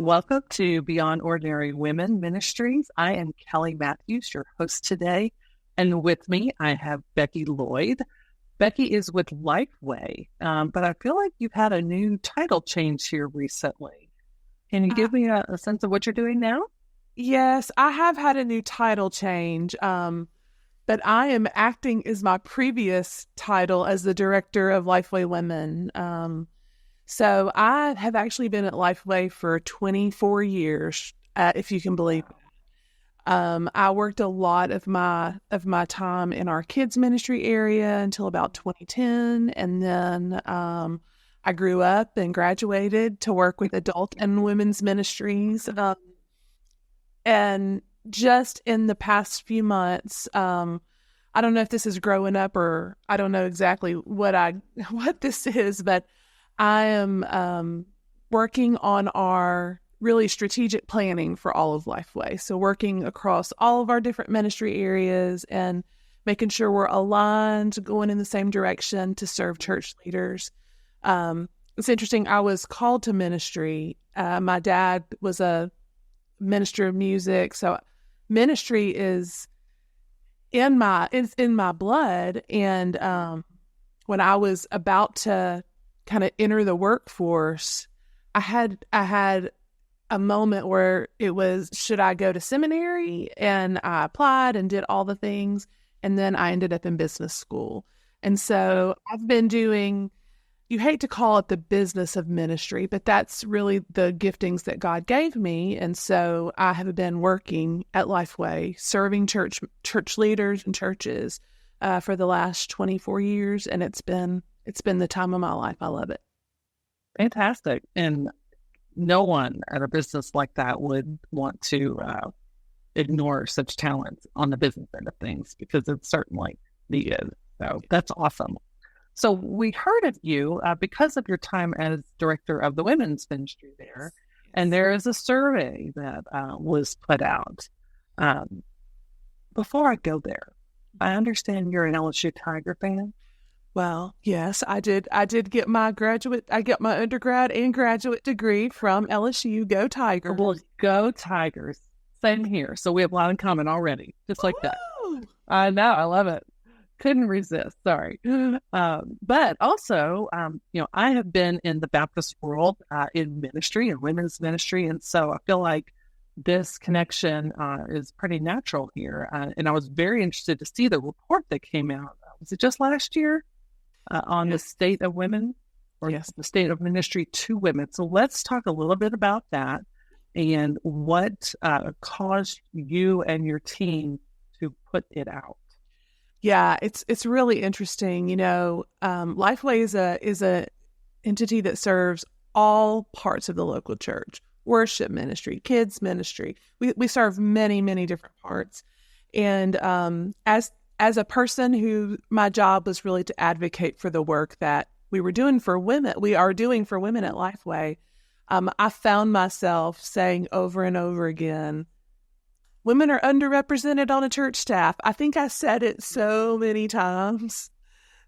Welcome to Beyond Ordinary Women Ministries. I am Kelly Matthews, your host today. And with me, I have Becky Lloyd. Becky is with Lifeway, but I feel like you've had a new title change here recently. Can you give me a sense of what you're doing now? Yes, I have had a new title change, but I am acting as my previous title as the director of Lifeway Women. So I have actually been at Lifeway for 24 years, if you can believe it. I worked a lot of my time in our kids ministry area until about 2010, and then I grew up and graduated to work with adult and women's ministries. And just in the past few months, I don't know if this is growing up or I don't know exactly what this is, but I am working on our really strategic planning for all of Lifeway. So working across all of our different ministry areas and making sure we're aligned, going in the same direction to serve church leaders. It's interesting. I was called to ministry. My dad was a minister of music. So ministry is in my blood. And when I was about to kind of enter the workforce, I had a moment where it was, should I go to seminary? And I applied and did all the things. And then I ended up in business school. And so I've been doing, you hate to call it the business of ministry, but that's really the giftings that God gave me. And so I have been working at Lifeway, serving church leaders and churches for the last 24 years. And it's been the time of my life. I love it. Fantastic. And no one at a business like that would want to ignore such talent on the business end of things, because it's certainly needed. So that's awesome. So we heard of you because of your time as director of the women's ministry there. And there is a survey that was put out. Before I go there, I understand you're an LSU Tiger fan. Well, yes, I did get my undergrad and graduate degree from LSU. Go Tigers. Well, go Tigers. Same here. So we have a lot in common already, just like that. I know. I love it. Couldn't resist. Sorry. But also, I have been in the Baptist world in ministry and women's ministry. And so I feel like this connection is pretty natural here. And I was very interested to see the report that came out. Was it just last year? On the state of women, or the state of ministry to women. So let's talk a little bit about that and what caused you and your team to put it out. Yeah, it's really interesting. Lifeway is a entity that serves all parts of the local church: worship ministry, kids ministry. We serve many, many different parts. And as a person who, my job was really to advocate for the work that we are doing for women at Lifeway, I found myself saying over and over again, women are underrepresented on a church staff. I think I said it so many times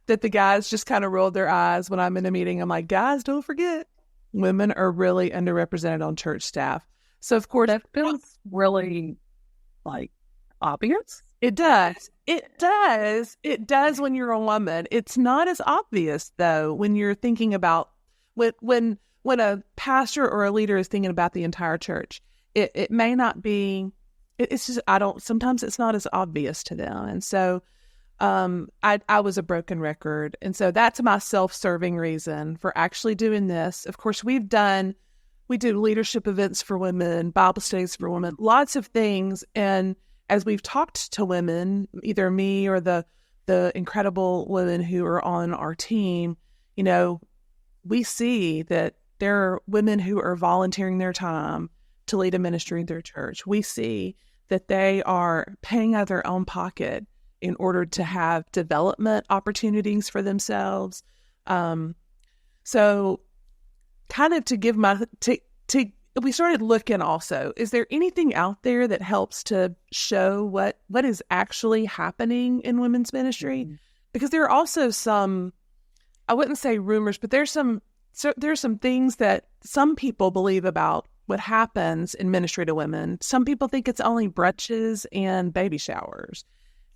that the guys just kind of rolled their eyes when I'm in a meeting. I'm like, guys, don't forget, women are really underrepresented on church staff. So, of course, that feels really obvious. It does. It does when you're a woman. It's not as obvious, though, when you're thinking about when a pastor or a leader is thinking about the entire church. It may not be. It's just sometimes it's not as obvious to them. And so I was a broken record. And so that's my self-serving reason for actually doing this. Of course, we do leadership events for women, Bible studies for women, lots of things. And as we've talked to women, either me or the incredible women who are on our team, we see that there are women who are volunteering their time to lead a ministry in their church. We see that they are paying out of their own pocket in order to have development opportunities for themselves. So kind of to give we started looking also, is there anything out there that helps to show what is actually happening in women's ministry? Mm-hmm. Because there are also some, I wouldn't say rumors, but there's some things that some people believe about what happens in ministry to women, some people think it's only brunches and baby showers.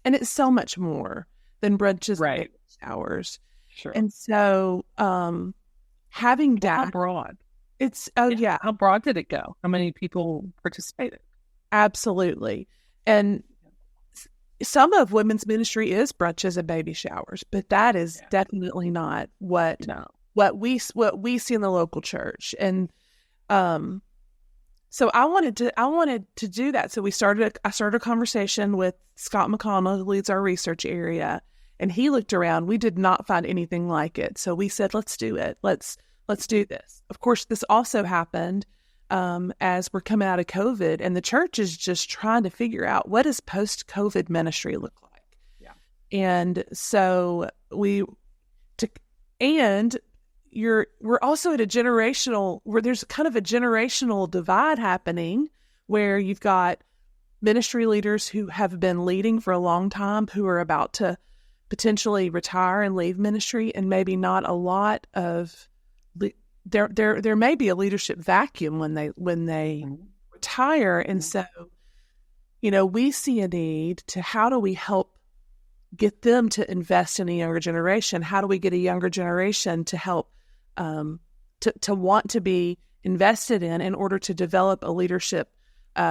And it's so much more than brunches and baby showers. Sure. And so having that. How broad? It's, How broad did it go? How many people participated? Absolutely. And some of women's ministry is brunches and baby showers, but that is definitely not what we see in the local church. And so I wanted to do that. So I started a conversation with Scott McConnell, who leads our research area, and he looked around. We did not find anything like it. So we said, let's do it. Let's do this. Of course, this also happened as we're coming out of COVID, and the church is just trying to figure out, what does post-COVID ministry look like? Yeah. And so we're also at a generational, where there's kind of a generational divide happening, where you've got ministry leaders who have been leading for a long time, who are about to potentially retire and leave ministry, and maybe not a lot of there may be a leadership vacuum when they retire. And so, we see a need to, how do we help get them to invest in a younger generation? How do we get a younger generation to help to want to be invested in order to develop a leadership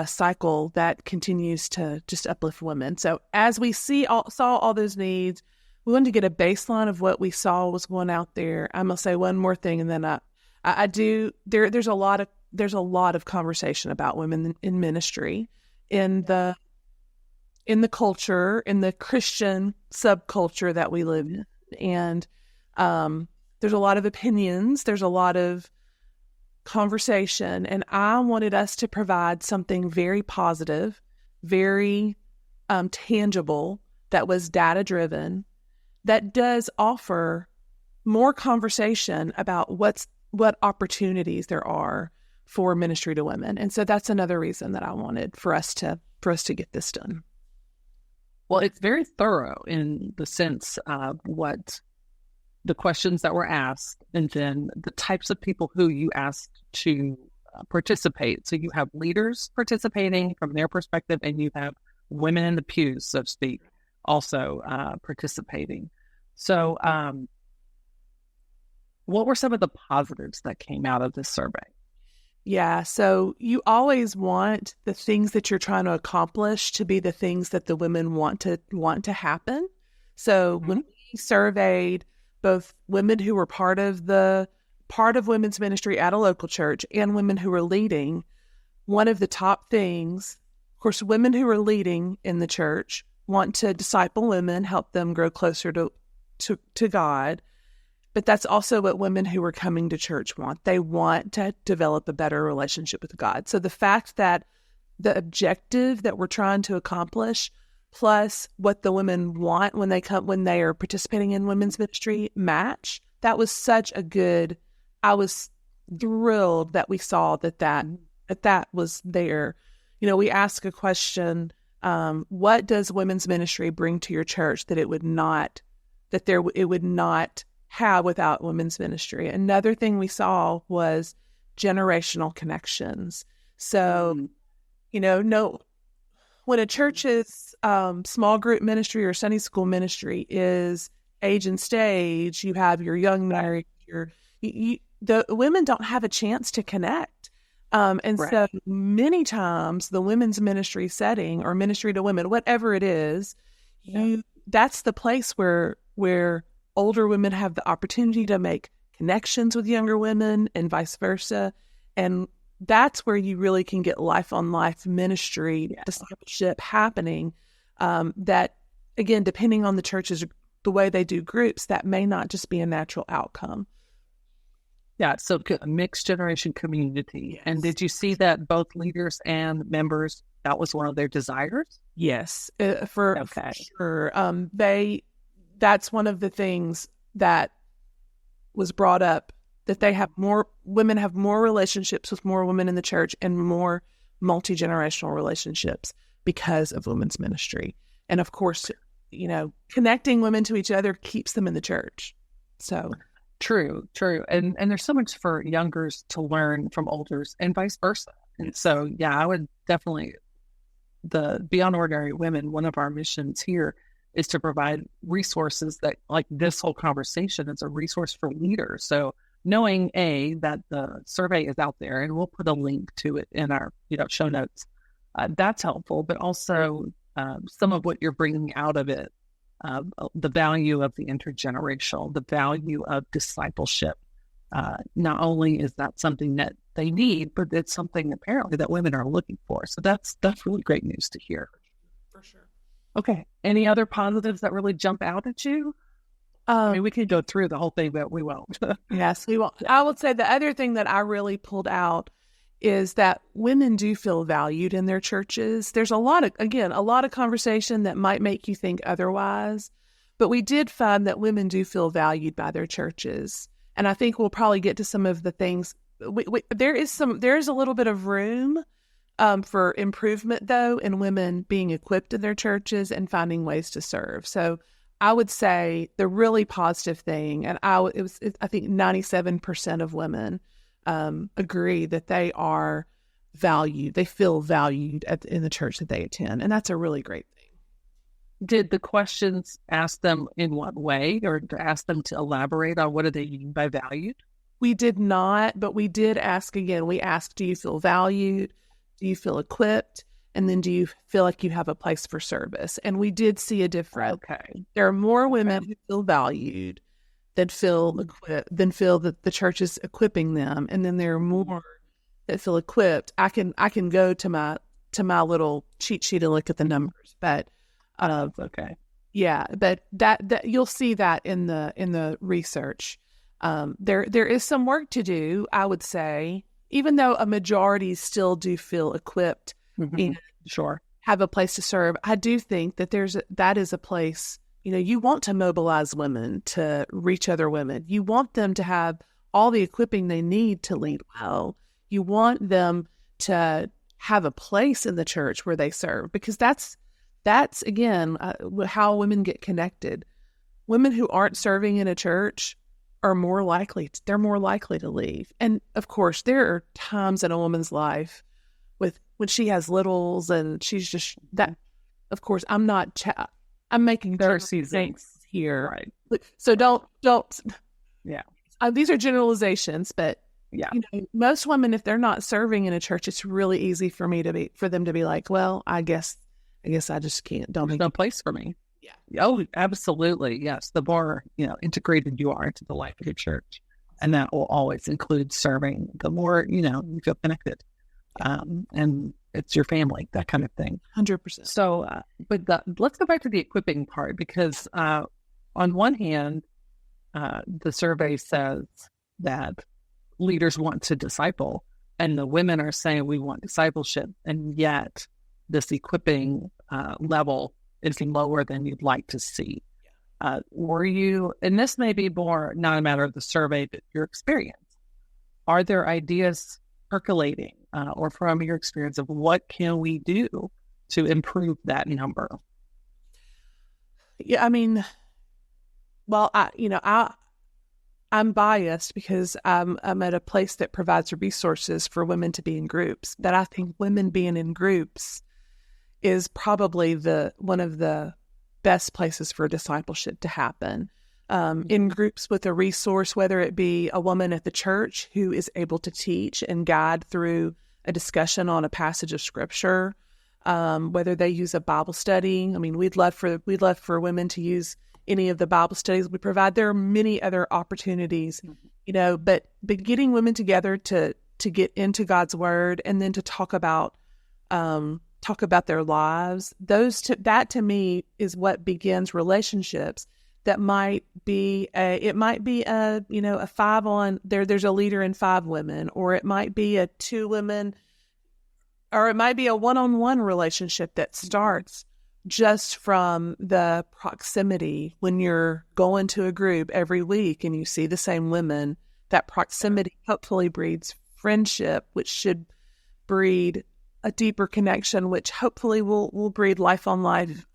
cycle that continues to just uplift women? So as we saw all those needs, we wanted to get a baseline of what we saw was going out there. I'm gonna say one more thing, and then there's a lot of conversation about women in ministry in the culture, in the Christian subculture that we live in. And there's a lot of opinions, there's a lot of conversation, and I wanted us to provide something very positive, very tangible, that was data-driven, that does offer more conversation about what opportunities there are for ministry to women. And so that's another reason that I wanted for us to get this done. Well, it's very thorough in the sense of what the questions that were asked, and then the types of people who you asked to participate. So you have leaders participating from their perspective, and you have women in the pews, so to speak, also participating. So what were some of the positives that came out of this survey? Yeah, so you always want the things that you're trying to accomplish to be the things that the women want to happen. So when we surveyed both women who were part of women's ministry at a local church and women who were leading, one of the top things, of course, women who are leading in the church want to disciple women, help them grow closer to God. But that's also what women who are coming to church want. They want to develop a better relationship with God. So the fact that the objective that we're trying to accomplish, plus what the women want when they are participating in women's ministry, match, that was such a good, I was thrilled that we saw that was there. We ask a question, what does women's ministry bring to your church that it would not have without women's ministry? Another thing we saw was generational connections. So, when a church's small group ministry or Sunday school ministry is age and stage, you have your young married, the women don't have a chance to connect. So many times the women's ministry setting or ministry to women, whatever it is, that's the place where older women have the opportunity to make connections with younger women and vice versa. And that's where you really can get life-on-life ministry, discipleship happening. That, again, depending on the churches, the way they do groups, that may not just be a natural outcome. Yeah, so a mixed generation community. Yes. And did you see that both leaders and members, that was one of their desires? Yes, for sure. That's one of the things that was brought up, that women have more relationships with more women in the church and more multi-generational relationships because of women's ministry. And of course, connecting women to each other keeps them in the church. So true. And there's so much for youngers to learn from olders and vice versa. And so, yeah, I would definitely, the Beyond Ordinary Women, one of our missions here is to provide resources that, like this whole conversation, is a resource for leaders. So knowing that the survey is out there, and we'll put a link to it in our show notes, that's helpful. But also some of what you're bringing out of it, the value of the intergenerational, the value of discipleship. Not only is that something that they need, but it's something apparently that women are looking for. So that's really great news to hear. For sure. Okay. Any other positives that really jump out at you? I mean, we could go through the whole thing, but we won't. Yes, we won't. I would say the other thing that I really pulled out is that women do feel valued in their churches. There's a lot of conversation that might make you think otherwise, but we did find that women do feel valued by their churches. And I think we'll probably get to some of the things. There is a little bit of room for improvement, though, in women being equipped in their churches and finding ways to serve. So I would say the really positive thing, and I think 97% of women agree that they are valued. They feel valued in the church that they attend, and that's a really great thing. Did the questions ask them in what way, or to ask them to elaborate on what do they mean by valued? We did not, but we did ask again. We asked, do you feel valued? Do you feel equipped? And then do you feel like you have a place for service? And we did see a difference. Okay. There are more women who feel valued that feel equipped, than feel that the church is equipping them. And then there are more that feel equipped. I can go to my little cheat sheet and look at the numbers, but okay. Yeah, but that you'll see that in the research. There is some work to do, I would say, even though a majority still do feel equipped and sure have a place to serve. I do think that that is a place, you want to mobilize women to reach other women. You want them to have all the equipping they need to lead well. You want them to have a place in the church where they serve, because that's again, how women get connected. Women who aren't serving in a church are more likely to leave. And of course, there are times in a woman's life when she has littles and she's just that. Of course, I'm making things here. Right. So don't. Yeah. These are generalizations, but yeah, most women, if they're not serving in a church, it's really easy for them to be like, well, I guess I just can't. There's no place for me. Yeah. Oh, absolutely. Yes. The more, integrated you are into the life of your church, and that will always include serving, the more, you feel connected. And it's your family, that kind of thing. 100%. So, let's go back to the equipping part, because on one hand, the survey says that leaders want to disciple, and the women are saying we want discipleship, and yet this equipping level is lower than you'd like to see. Were you, and this may be more not a matter of the survey, but your experience, are there ideas percolating or from your experience of what can we do to improve that number? Yeah, I mean, well, I'm biased because I'm at a place that provides resources for women to be in groups, but I think women being in groups is probably one of the best places for discipleship to happen. In groups with a resource, whether it be a woman at the church who is able to teach and guide through a discussion on a passage of scripture, whether they use a Bible study. I mean, we'd love for women to use any of the Bible studies we provide. There are many other opportunities, but getting women together to get into God's word and then to talk about their lives, that to me is what begins relationships. That might be a 5 on there. There's a leader and 5 women, or it might be a 2 women, or it might be a 1-on-1 relationship that starts just from the proximity. When you're going to a group every week and you see the same women, that proximity hopefully breeds friendship, which should breed a deeper connection, which hopefully will breed life on life,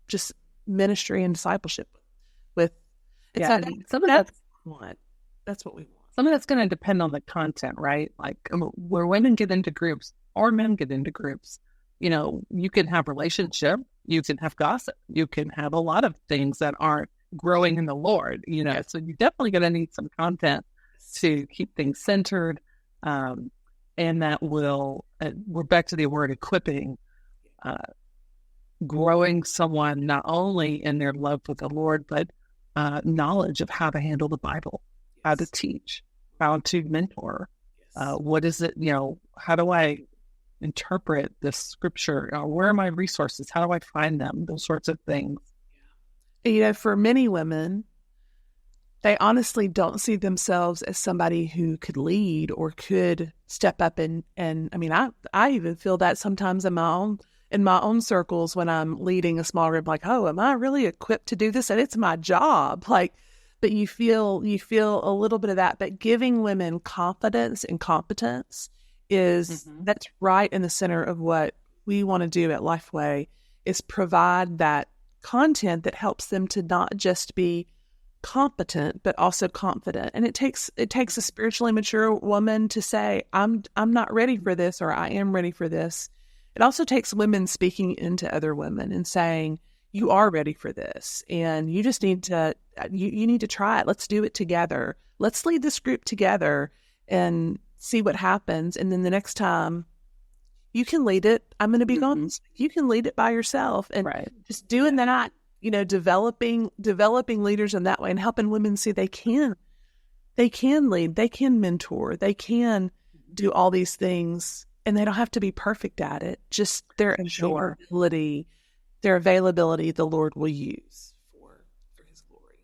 just ministry and discipleship with. That's what we want. some of that's going to depend on the content, right? Like where women get into groups or men get into groups, you can have relationship, you can have gossip, you can have a lot of things that aren't growing in the Lord, so you're definitely going to need some content to keep things centered. And that will, we're back to the word equipping, growing someone not only in their love with the Lord, but knowledge of how to handle the Bible, how to teach, how to mentor. What is it, how do I interpret this scripture? Where are my resources? How do I find them? Those sorts of things. For many women, they honestly don't see themselves as somebody who could lead or could step up and I mean, I even feel that sometimes in my own circles when I'm leading a small group, like, oh, am I really equipped to do this? And it's my job. But you feel a little bit of that. But giving women confidence and competence that's right in the center of what we want to do at Lifeway, is provide that content that helps them to not just be competent, but also confident. And it takes a spiritually mature woman to say, I'm not ready for this, or I am ready for this. It also takes women speaking into other women and saying, you are ready for this, and you just need to, you need to try it. Let's do it together. Let's lead this group together and see what happens. And then the next time you can lead it, I'm going to be gone. You can lead it by yourself, and just doing that, developing leaders in that way and helping women see they can lead, they can mentor, they can do all these things, and they don't have to be perfect at it. Just their availability, the Lord will use for His glory.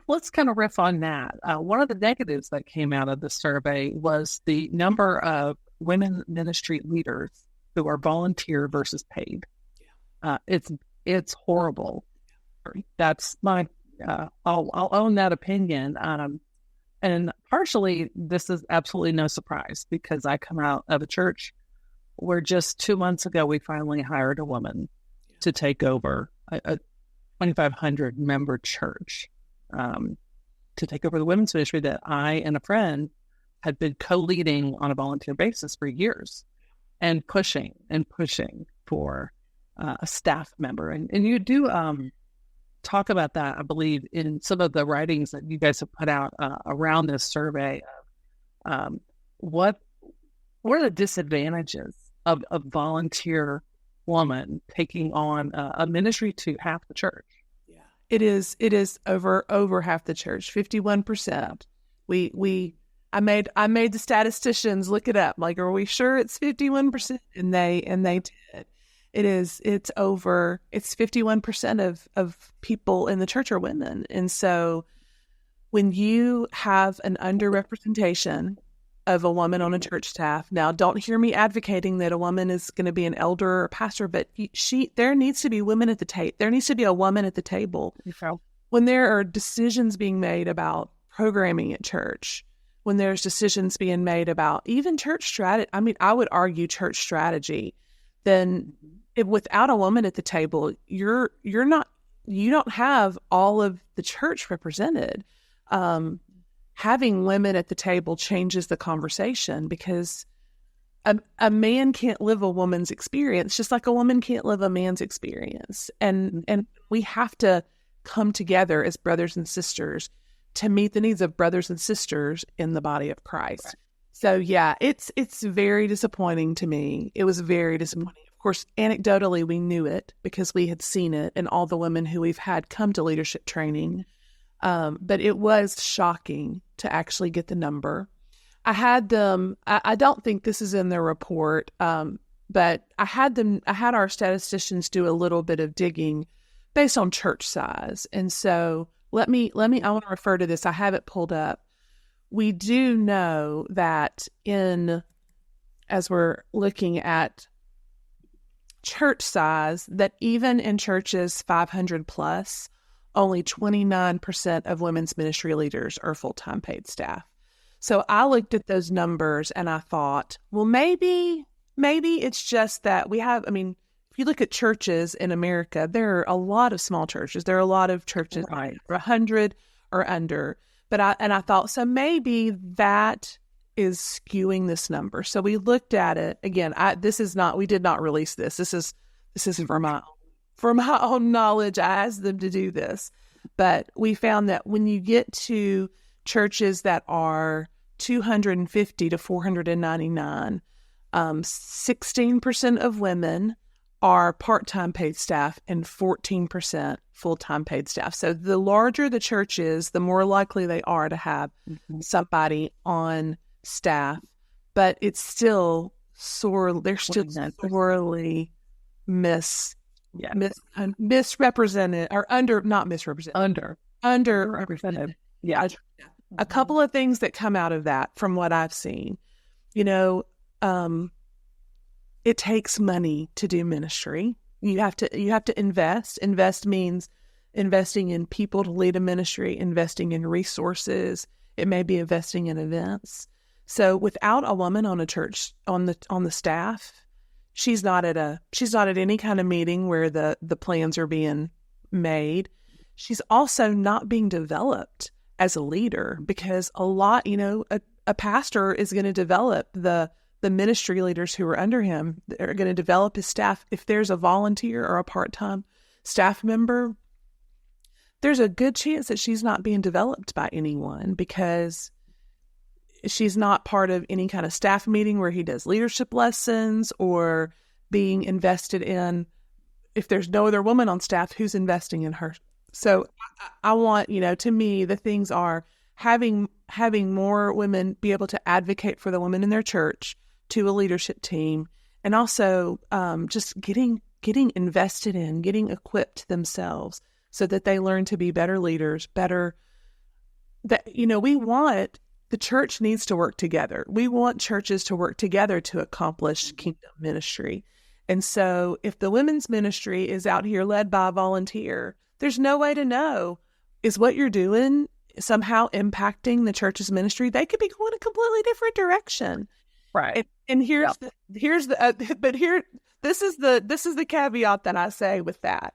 Let's kind of riff on that. One of the negatives that came out of the survey was the number of women ministry leaders who are volunteer versus paid. It's horrible. That's my I'll own that opinion. And partially this is absolutely no surprise, because I come out of a church where just 2 months ago we finally hired a woman to take over a 2,500 member church, to take over the women's ministry that I and a friend had been co-leading on a volunteer basis for years, and pushing for a staff member. And you do talk about that, I believe, in some of the writings that you guys have put out around this survey. What are the disadvantages of a volunteer woman taking on a ministry to half the church? Yeah, it is over half the church, 51%. I made the statisticians look it up. Like, are we sure it's 51%? And they did. It's 51% of people in the church are women. And so when you have an underrepresentation of a woman on a church staff, now don't hear me advocating that a woman is going to be an elder or a pastor, but there needs to be women at the table. There needs to be a woman at the table. Okay. When there are decisions being made about programming at church, when there's decisions being made about even church strategy, I mean, I would argue church strategy, then without a woman at the table, you don't have all of the church represented. Having women at the table changes the conversation, because a man can't live a woman's experience, just like a woman can't live a man's experience. And we have to come together as brothers and sisters to meet the needs of brothers and sisters in the body of Christ. Right. So yeah, it's very disappointing to me. It was very disappointing. Of course, anecdotally, we knew it because we had seen it in all the women who we've had come to leadership training. But it was shocking to actually get the number. I had them, I don't think this is in the report, but I had our statisticians do a little bit of digging based on church size. And so I want to refer to this. I have it pulled up. We do know that as we're looking at church size, that even in churches 500 plus, only 29% of women's ministry leaders are full-time paid staff. So I looked at those numbers and I thought, well, maybe it's just that if you look at churches in America, there are a lot of small churches. There are a lot of churches, right, 100 or under. But I thought, so maybe that is skewing this number. So we looked at it again. We did not release this. This is for my own knowledge. I asked them to do this, but we found that when you get to churches that are 250 to 499, 16% of women are part-time paid staff and 14% full-time paid staff. So the larger the church is, the more likely they are to have somebody on staff, but it's still they're still sorely misrepresented or underrepresented. Yeah. A couple of things that come out of that from what I've seen, it takes money to do ministry. You have to invest. Invest means investing in people to lead a ministry, investing in resources. It may be investing in events. So without a woman on a church on the staff, she's not at any kind of meeting where the plans are being made. She's also not being developed as a leader, because a lot, a pastor is going to develop the ministry leaders who are under him. They're going to develop his staff. If there's a volunteer or a part-time staff member, there's a good chance that she's not being developed by anyone, because she's not part of any kind of staff meeting where he does leadership lessons or being invested in. If there's no other woman on staff, who's investing in her? So I want, to me, the things are having more women be able to advocate for the women in their church to a leadership team, and also just getting invested in, getting equipped themselves so that they learn to be better leaders, the church needs to work together. We want churches to work together to accomplish kingdom ministry. And so if the women's ministry is out here led by a volunteer, there's no way to know, is what you're doing somehow impacting the church's ministry? They could be going a completely different direction. Right. And this is the caveat that I say with that.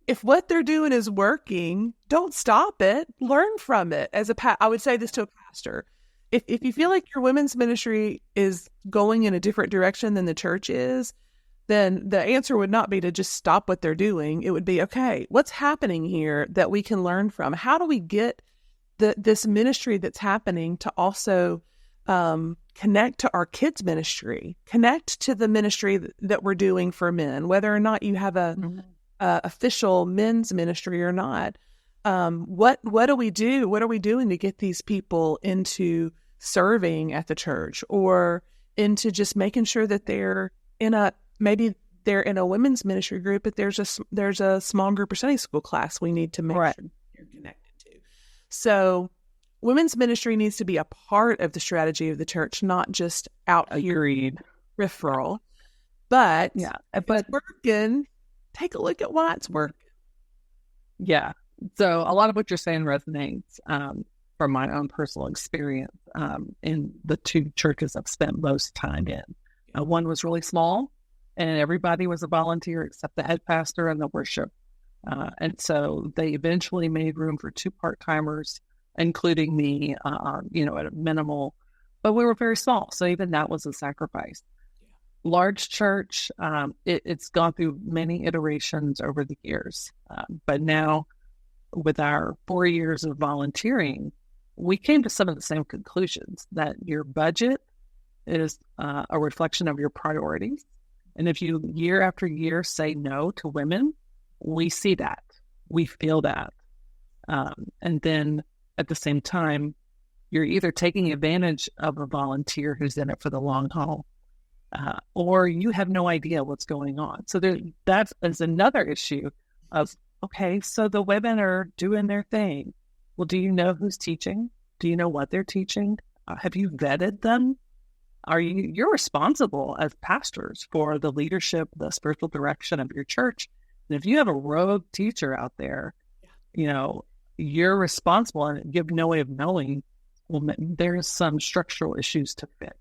If what they're doing is working, don't stop it. Learn from it. I would say this to a pastor. If you feel like your women's ministry is going in a different direction than the church is, then the answer would not be to just stop what they're doing. It would be, okay, what's happening here that we can learn from? How do we get this ministry that's happening to also connect to our kids' ministry, connect to the ministry that we're doing for men, whether or not you have a official men's ministry or not? What do we do? What are we doing to get these people into serving at the church, or into just making sure that they're maybe they're in a women's ministry group, but there's a small group or Sunday school class we need to make sure you're connected to. So women's ministry needs to be a part of the strategy of the church, not just out here referral. But it's working. Take a look at why it's working. Yeah. So a lot of what you're saying resonates from my own personal experience in the two churches I've spent most time in. One was really small, and everybody was a volunteer except the head pastor and the worship. And so they eventually made room for 2 part-timers, including me, at a minimal, but we were very small. So even that was a sacrifice. Large church, it's gone through many iterations over the years. But now with our 4 years of volunteering, we came to some of the same conclusions, that your budget is a reflection of your priorities. And if you year after year say no to women, we see that, we feel that. And then at the same time, you're either taking advantage of a volunteer who's in it for the long haul, or you have no idea what's going on. So that is another issue of, okay, so the women are doing their thing. Well, do you know who's teaching? Do you know what they're teaching? Have you vetted them? You're responsible as pastors for the leadership, the spiritual direction of your church. And if you have a rogue teacher out there, you're responsible, and you have no way of knowing, well, there's some structural issues to fix,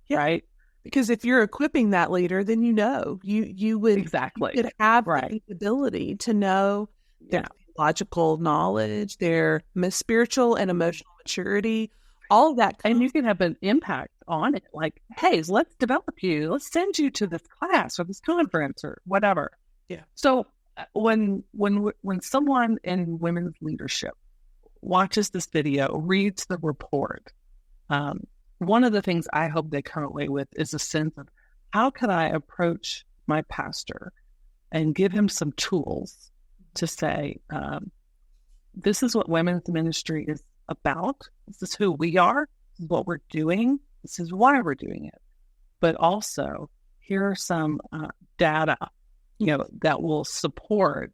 right? Because if you're equipping that leader, then you would exactly you could have the ability to know their theological knowledge, their spiritual and emotional maturity, all of that. And you can have an impact on it. Like, hey, let's develop you. Let's send you to this class or this conference or whatever. Yeah. So when someone in women's leadership watches this video, reads the report, one of the things I hope they come away with is a sense of how can I approach my pastor and give him some tools to say, this is what women's ministry is about. This is who we are. This is what we're doing. This is why we're doing it. But also, here are some data, that will support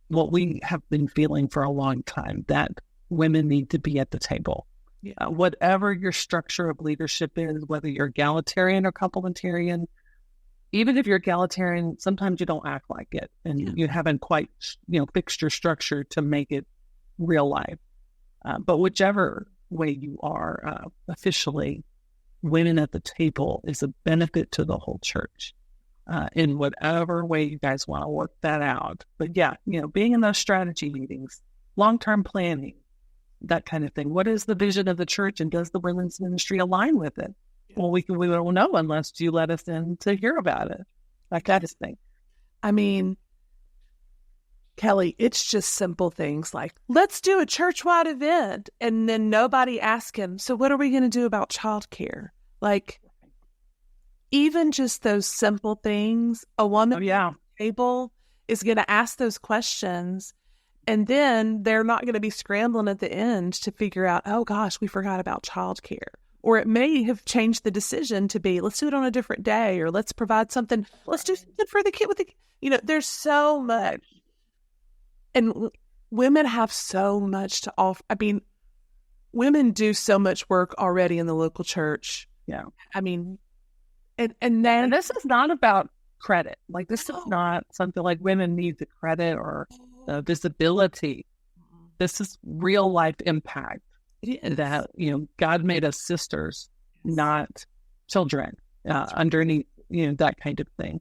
what we have been feeling for a long time, that women need to be at the table. Yeah. Whatever your structure of leadership is, whether you're egalitarian or complementarian, even if you're egalitarian, sometimes you don't act like it and you haven't quite, fixed your structure to make it real life. But whichever way you are officially, women at the table is a benefit to the whole church in whatever way you guys want to work that out. But being in those strategy meetings, long-term planning, that kind of thing. What is the vision of the church and does the women's ministry align with it? Well, we won't know unless you let us in to hear about it. That kind of thing. I mean, Kelly, it's just simple things like, let's do a church-wide event. And then nobody asks him, so what are we going to do about childcare? Like, even just those simple things, a woman at the table is going to ask those questions. And then they're not going to be scrambling at the end to figure out, oh gosh, we forgot about childcare. Or it may have changed the decision to be, let's do it on a different day, or let's provide something. Let's do something for the kid with the, there's so much. And women have so much to offer. I mean, women do so much work already in the local church. Yeah. I mean, and this is not about credit. Like, this is not something like women need the credit or visibility. This is real life impact. That God made us sisters, not children, underneath that kind of thing.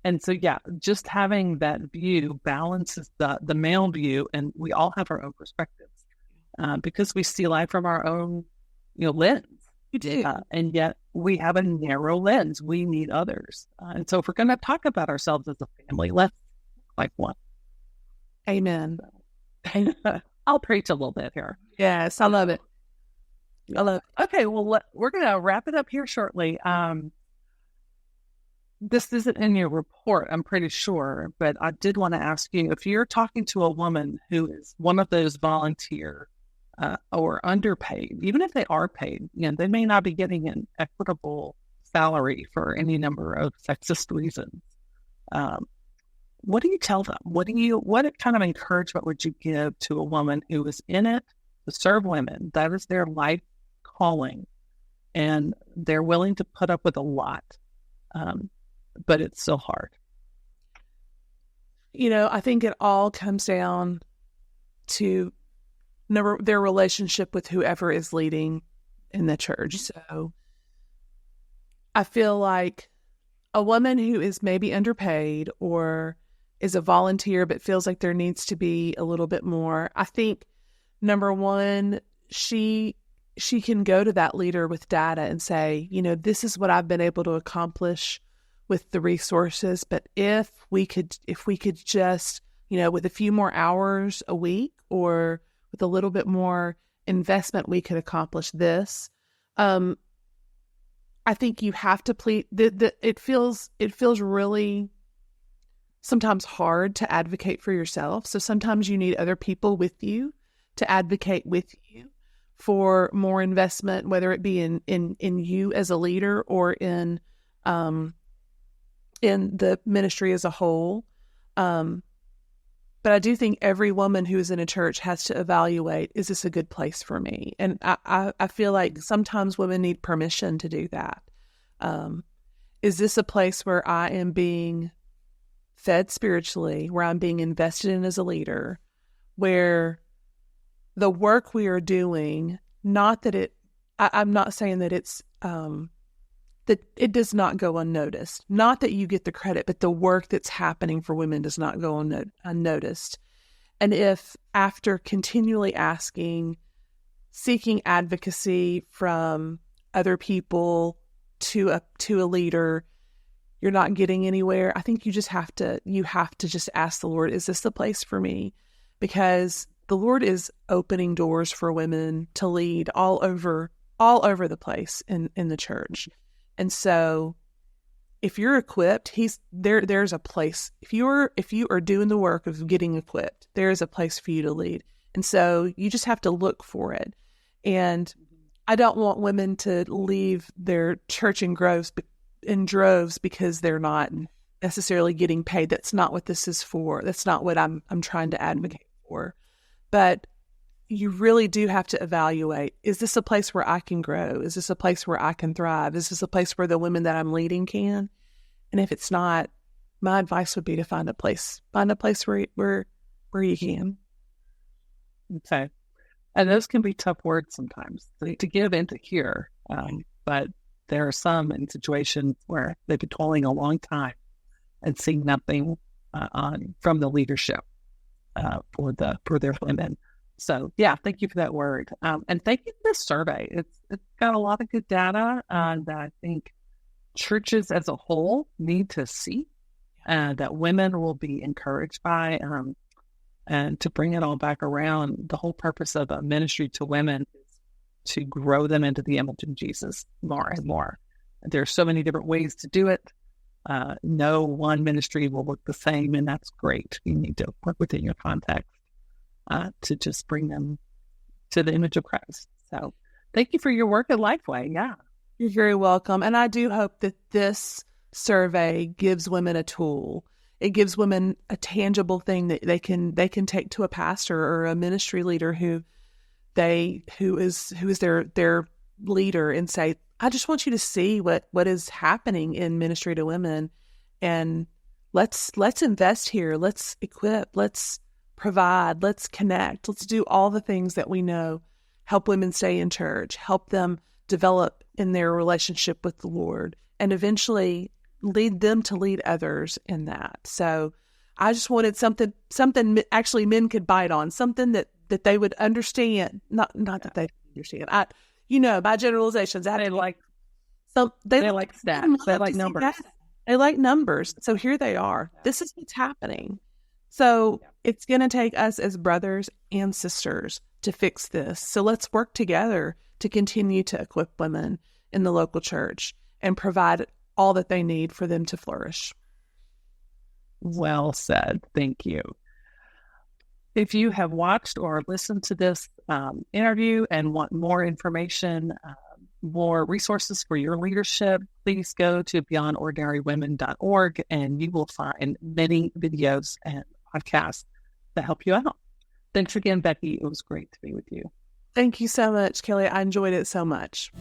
And so just having that view balances the male view, and we all have our own perspectives because we see life from our own lens. We do, and yet we have a narrow lens. We need others, and so if we're going to talk about ourselves as a family, let's like one. Amen. I'll preach a little bit here. Yes, I love it. I love it. Okay, well, we're going to wrap it up here shortly. This isn't in your report, I'm pretty sure, but I did want to ask you, if you're talking to a woman who is one of those volunteer or underpaid, even if they are paid, they may not be getting an equitable salary for any number of sexist reasons. What do you tell them? What kind of encouragement would you give to a woman who is in it to serve women? That is their life calling, and they're willing to put up with a lot, but it's so hard. I think it all comes down to their relationship with whoever is leading in the church. So I feel like a woman who is maybe underpaid or is a volunteer but feels like there needs to be a little bit more, I think, number one, she can go to that leader with data and say, this is what I've been able to accomplish with the resources, but if we could just, with a few more hours a week or with a little bit more investment, we could accomplish this. I think you have to plead. It feels really sometimes hard to advocate for yourself. So sometimes you need other people with you to advocate with you for more investment, whether it be in you as a leader or in the ministry as a whole. But I do think every woman who is in a church has to evaluate, is this a good place for me? And I feel like sometimes women need permission to do that. Is this a place where I am being fed spiritually, where I'm being invested in as a leader, where the work we are doing, I'm not saying that it's that it does not go unnoticed. Not that you get the credit, but the work that's happening for women does not go unnoticed. And if after continually asking, seeking advocacy from other people to a leader, you're not getting anywhere, I think you have to just ask the Lord, is this the place for me? Because the Lord is opening doors for women to lead all over the place in the church. And so if you're equipped, there's a place. If you are doing the work of getting equipped, there is a place for you to lead. And so you just have to look for it. And I don't want women to leave their church in droves because they're not necessarily getting paid. That's not what this is for. That's not what I'm trying to advocate for. But you really do have to evaluate, is this a place where I can grow? Is this a place where I can thrive? Is this a place where the women that I'm leading can? And if it's not, my advice would be to find a place where you can. Okay. And those can be tough words sometimes to give and to hear. But there are some in situations where they've been toiling a long time and seeing nothing from the leadership for their women. So yeah, thank you for that word. And thank you for this survey. It's got a lot of good data that I think churches as a whole need to see, that women will be encouraged by. And to bring it all back around, the whole purpose of a ministry to women is to grow them into the image of Jesus more and more. There are so many different ways to do it. No one ministry will look the same, and that's great. You need to work within your context to just bring them to the image of Christ. So thank you for your work at Lifeway. Yeah. You're very welcome. And I do hope that this survey gives women a tool. It gives women a tangible thing that they can take to a pastor or a ministry leader who is their leader and say, I just want you to see what is happening in ministry to women, and let's invest here. Let's equip. Let's provide. Let's connect. Let's do all the things that we know help women stay in church, help them develop in their relationship with the Lord, and eventually lead them to lead others in that. So I just wanted something actually men could bite on, something that they would understand. Not that they understand. By generalizations, they like stats. They like numbers. They like numbers. So here they are. Yeah. This is what's happening. So it's going to take us as brothers and sisters to fix this. So let's work together to continue to equip women in the local church and provide all that they need for them to flourish. Well said. Thank you. If you have watched or listened to this interview and want more information, more resources for your leadership, please go to beyondordinarywomen.org and you will find many videos and podcasts that help you out. Thanks again, Becky. It was great to be with you. Thank you so much, Kelly. I enjoyed it so much.